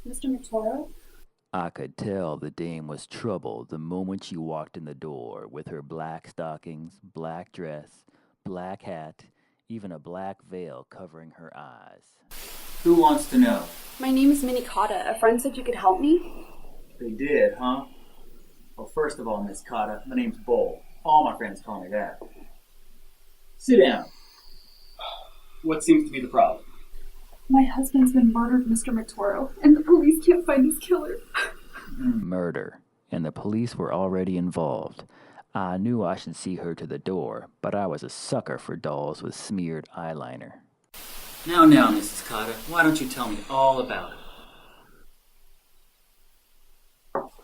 Mr. Mitoro? I could tell the dame was troubled the moment she walked in the door with her black stockings, black dress, black hat, even a black veil covering her eyes. Who wants to know? My name is Minikata. A friend said you could help me? They did, huh? Well, first of all, Miss Cotta, my name's Bull. All my friends call me that. Sit down. What seems to be the problem? My husband's been murdered, Mr. Mitoro, and the police can't find his killer. Murder, and the police were already involved. I knew I should see her to the door, but I was a sucker for dolls with smeared eyeliner. Now, Mrs. Cotta, why don't you tell me all about it?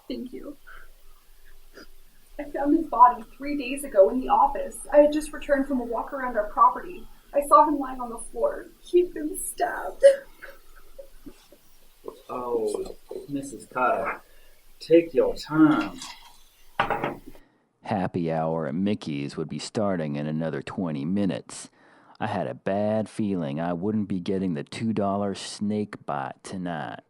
Thank you. I found his body 3 days ago in the office. I had just returned from a walk around our property. I saw him lying on the floor. He'd been stabbed. Oh, Mrs. Cotta, take your time. Happy hour at Mickey's would be starting in another 20 minutes. I had a bad feeling I wouldn't be getting the $2 snake bite tonight.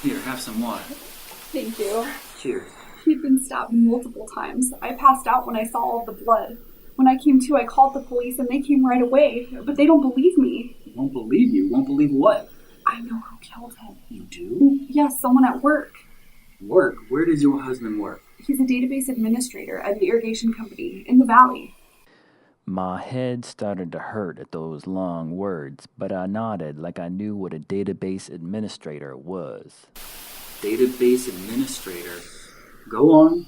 Here, have some water. Thank you. Cheers. He'd been stabbed multiple times. I passed out when I saw all the blood. When I came to, I called the police and they came right away, but they don't believe me. Won't believe you? Won't believe what? I know who killed him. You do? Yes, someone at work. Work? Where does your husband work? He's a database administrator at an irrigation company in the valley. My head started to hurt at those long words, but I nodded like I knew what a database administrator was. Database administrator. Go on.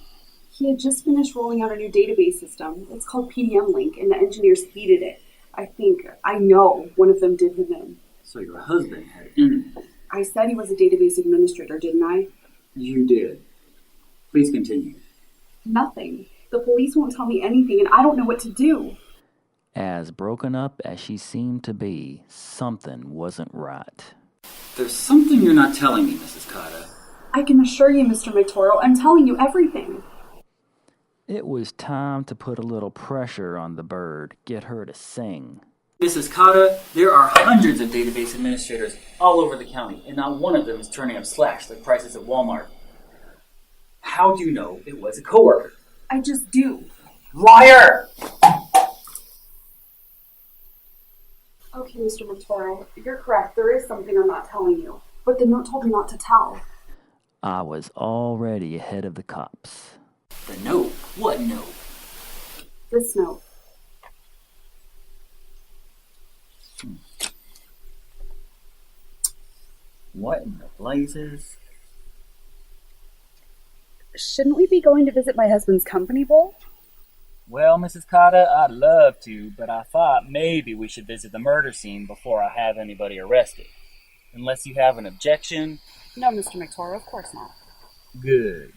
He had just finished rolling out a new database system. It's called PDM Link, and the engineers hated it. I know one of them did him in. So your husband had enemies. I said he was a database administrator, didn't I? You did. Please continue. Nothing. The police won't tell me anything, and I don't know what to do. As broken up as she seemed to be, something wasn't right. There's something you're not telling me, Mrs. Cotta. I can assure you, Mr. Mitoro, I'm telling you everything. It was time to put a little pressure on the bird, get her to sing. Mrs. Cotta, there are hundreds of database administrators all over the county, and not one of them is turning up slash like prices at Walmart. How do you know it was a coworker? I just do. Liar! Okay, Mr. Mitoro, you're correct. There is something I'm not telling you. But the note told me not to tell. I was already ahead of the cops. The note? What note? This note. What in the blazes? Shouldn't we be going to visit my husband's company, Bull? Well, Mrs. Cotta, I'd love to, but I thought maybe we should visit the murder scene before I have anybody arrested. Unless you have an objection? No, Mr. Mitoro, of course not. Good.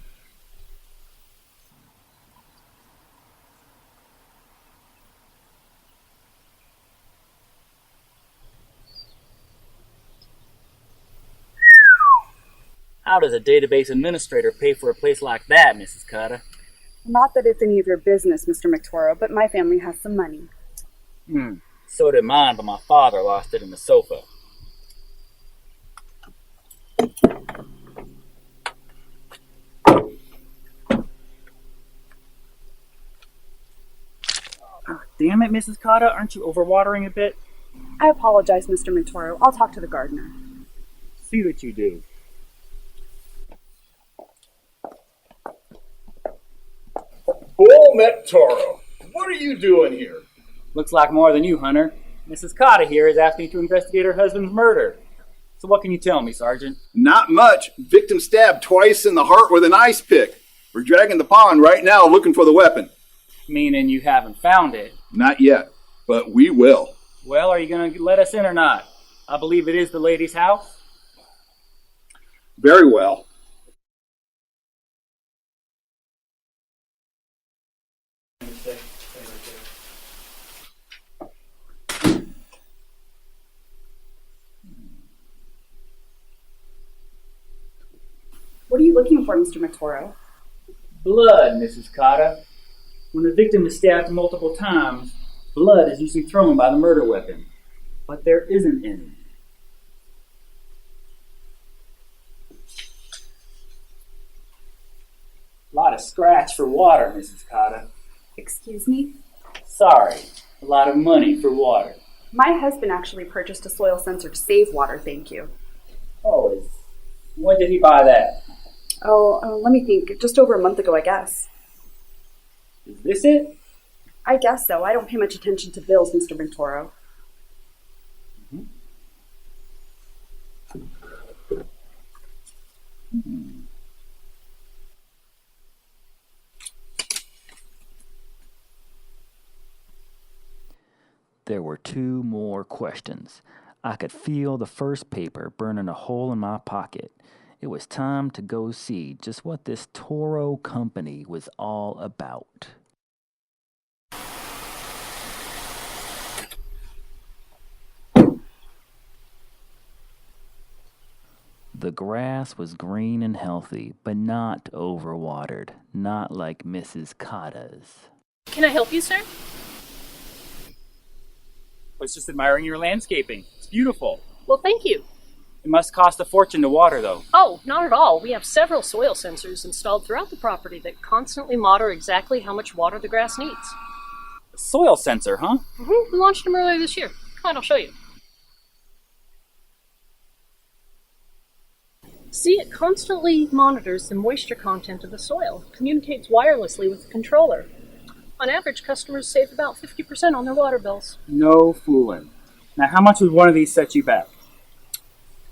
How does a database administrator pay for a place like that, Mrs. Cotta? Not that it's any of your business, Mr. Mitoro, but my family has some money. So did mine, but my father lost it in the sofa. Oh, damn it, Mrs. Cotta, aren't you overwatering a bit? I apologize, Mr. Mitoro. I'll talk to the gardener. See what you do. Bull met Toro. What are you doing here? Looks like more than you, Hunter. Mrs. Cotta here is asking to investigate her husband's murder. So what can you tell me, Sergeant? Not much. Victim stabbed twice in the heart with an ice pick. We're dragging the pond right now looking for the weapon. Meaning you haven't found it. Not yet, but we will. Well, are you going to let us in or not? I believe it is the lady's house. Very well. What are you looking for, Mr. Mitoro? Blood, Mrs. Cotta. When the victim is stabbed multiple times, blood is usually thrown by the murder weapon. But there isn't any. of scratch for water, Mrs. Cotta. Excuse me? Sorry, a lot of money for water. My husband actually purchased a soil sensor to save water, thank you. Oh, when did he buy that? Let me think. Just over a month ago, I guess. Is this it? I guess so. I don't pay much attention to bills, Mr. Ventoro. There were two more questions. I could feel the first paper burning a hole in my pocket. It was time to go see just what this Toro company was all about. The grass was green and healthy, but not overwatered, not like Mrs. Cotta's. Can I help you, sir? I was just admiring your landscaping. It's beautiful. Well, thank you. It must cost a fortune to water, though. Oh, not at all. We have several soil sensors installed throughout the property that constantly monitor exactly how much water the grass needs. A soil sensor, huh? We launched them earlier this year. Come on, I'll show you. See, it constantly monitors the moisture content of the soil, communicates wirelessly with the controller. On average, customers save about 50% on their water bills. No fooling. Now, how much would one of these set you back?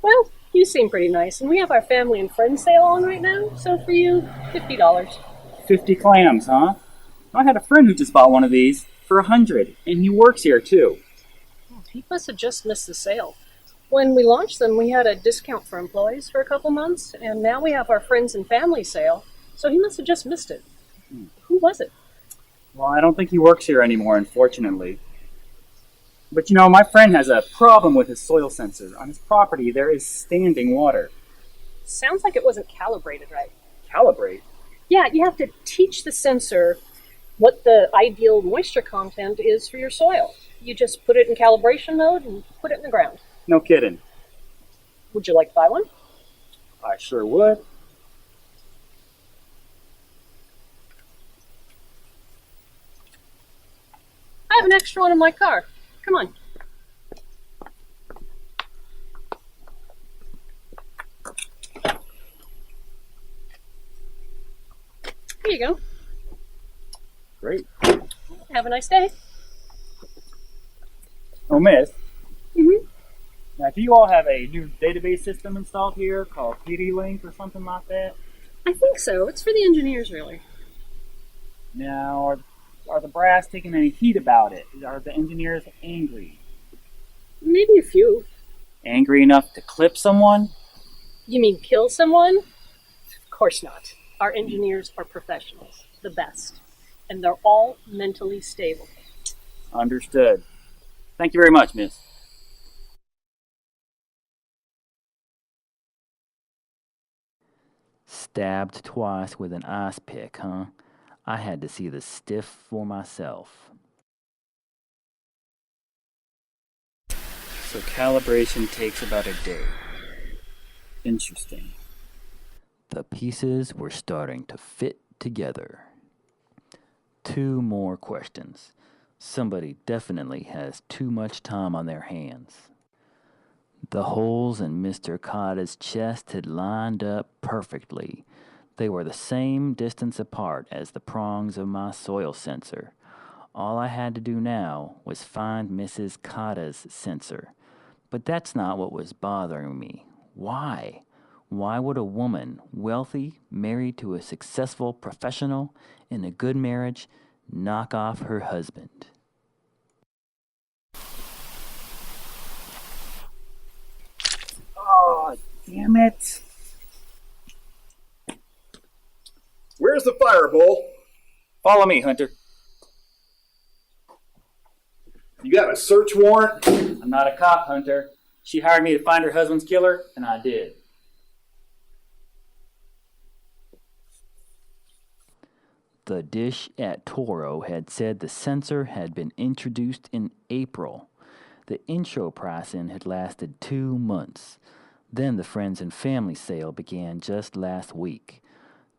Well, you seem pretty nice, and we have our family and friends sale on right now, so for you, $50. 50 clams, huh? I had a friend who just bought one of these for $100, and he works here, too. He must have just missed the sale. When we launched them, we had a discount for employees for a couple months, and now we have our friends and family sale, so he must have just missed it. Who was it? Well, I don't think he works here anymore, unfortunately. But my friend has a problem with his soil sensor. On his property, there is standing water. Sounds like it wasn't calibrated right. Calibrate? Yeah, you have to teach the sensor what the ideal moisture content is for your soil. You just put it in calibration mode and put it in the ground. No kidding. Would you like to buy one? I sure would. I have an extra one in my car. Come on. Here you go. Great. Have a nice day. Oh, miss. Mm-hmm. Now, do you all have a new database system installed here called PD-Link or something like that? I think so. It's for the engineers, really. Now, are the brass taking any heat about it? Are the engineers angry? Maybe a few. Angry enough to clip someone? You mean kill someone? Of course not. Our engineers are professionals, the best. And they're all mentally stable. Understood. Thank you very much, miss. Stabbed twice with an ice pick, huh? I had to see the stiff for myself. So calibration takes about a day. Interesting. The pieces were starting to fit together. Two more questions. Somebody definitely has too much time on their hands. The holes in Mr. Cotta's chest had lined up perfectly. They were the same distance apart as the prongs of my soil sensor. All I had to do now was find Mrs. Cotta's sensor. But that's not what was bothering me. Why? Why would a woman, wealthy, married to a successful professional, in a good marriage, knock off her husband? Oh, damn it. Where's the fire, Bull? Follow me, Hunter. You got a search warrant? I'm not a cop, Hunter. She hired me to find her husband's killer, and I did. The dish at Toro had said the sensor had been introduced in April. The intro pricing had lasted 2 months. Then the friends and family sale began just last week.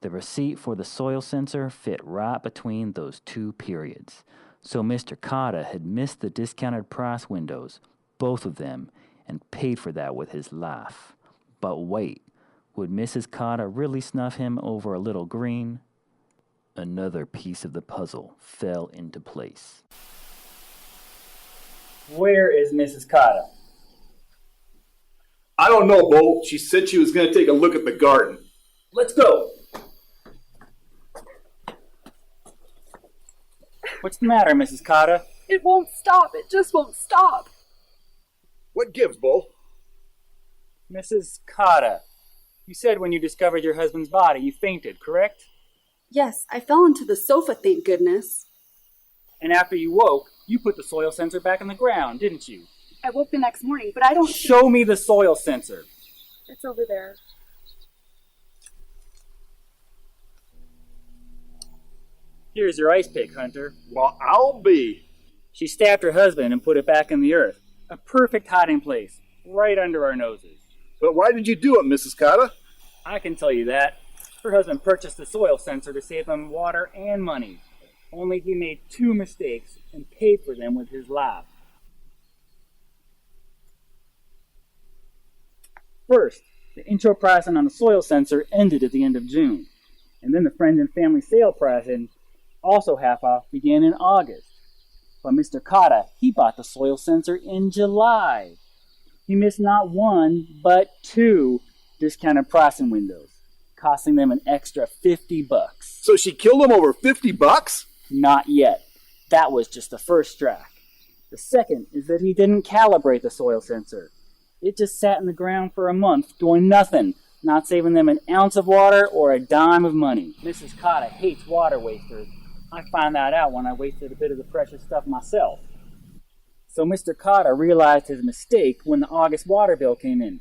The receipt for the soil sensor fit right between those two periods. So Mr. Cotta had missed the discounted price windows, both of them, and paid for that with his life. But wait, would Mrs. Cotta really snuff him over a little green? Another piece of the puzzle fell into place. Where is Mrs. Cotta? I don't know, Bo. She said she was going to take a look at the garden. Let's go. What's the matter, Mrs. Cotta? It won't stop. It just won't stop. What gives, Bo? Mrs. Cotta, you said when you discovered your husband's body, you fainted, correct? Yes, I fell into the sofa, thank goodness. And after you woke, you put the soil sensor back in the ground, didn't you? I woke the next morning, but I don't... Show me the soil sensor. It's over there. Here's your ice pick, Hunter. Well, I'll be. She stabbed her husband and put it back in the earth. A perfect hiding place, right under our noses. But why did you do it, Mrs. Cotta? I can tell you that. Her husband purchased the soil sensor to save them water and money. Only he made 2 mistakes and paid for them with his life. First, the intro pricing on the soil sensor ended at the end of June. And then the friends and family sale pricing, also half off, began in August. But Mr. Cotta, he bought the soil sensor in July. He missed not 1, but 2 discounted pricing windows, costing them an extra $50. So she killed him over $50? Not yet. That was just the first strike. The second is that he didn't calibrate the soil sensor. It just sat in the ground for a month doing nothing, not saving them an ounce of water or a dime of money. Mrs. Cotta hates water wasters. I find that out when I wasted a bit of the precious stuff myself. So Mr. Cotta realized his mistake when the August water bill came in.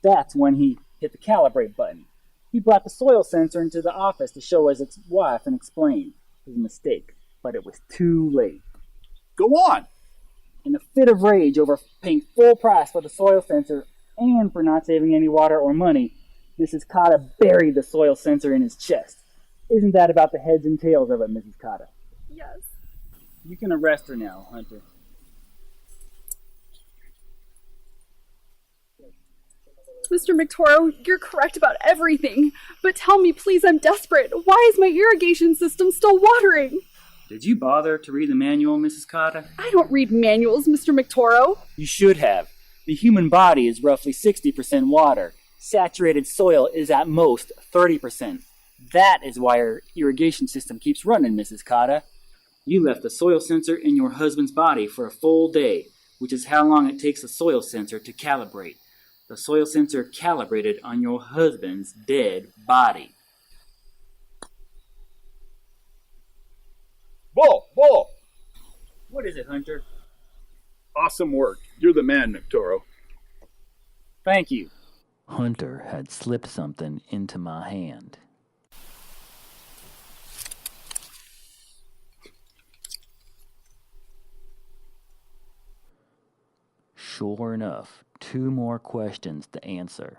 That's when he hit the calibrate button. He brought the soil sensor into the office to show his wife and explain his mistake, but it was too late. Go on. In a fit of rage over paying full price for the soil sensor and for not saving any water or money, Mrs. Cotta buried the soil sensor in his chest. Isn't that about the heads and tails of it, Mrs. Cotta? Yes. You can arrest her now, Hunter. Mr. McToro, you're correct about everything. But tell me, please, I'm desperate. Why is my irrigation system still watering? Did you bother to read the manual, Mrs. Cotta? I don't read manuals, Mr. McToro. You should have. The human body is roughly 60% water. Saturated soil is at most 30%. That is why our irrigation system keeps running, Mrs. Cotta. You left the soil sensor in your husband's body for a full day, which is how long it takes the soil sensor to calibrate. The soil sensor calibrated on your husband's dead body. Bo! What is it, Hunter? Awesome work. You're the man, McToro. Thank you. Hunter had slipped something into my hand. Sure enough, 2 more questions to answer.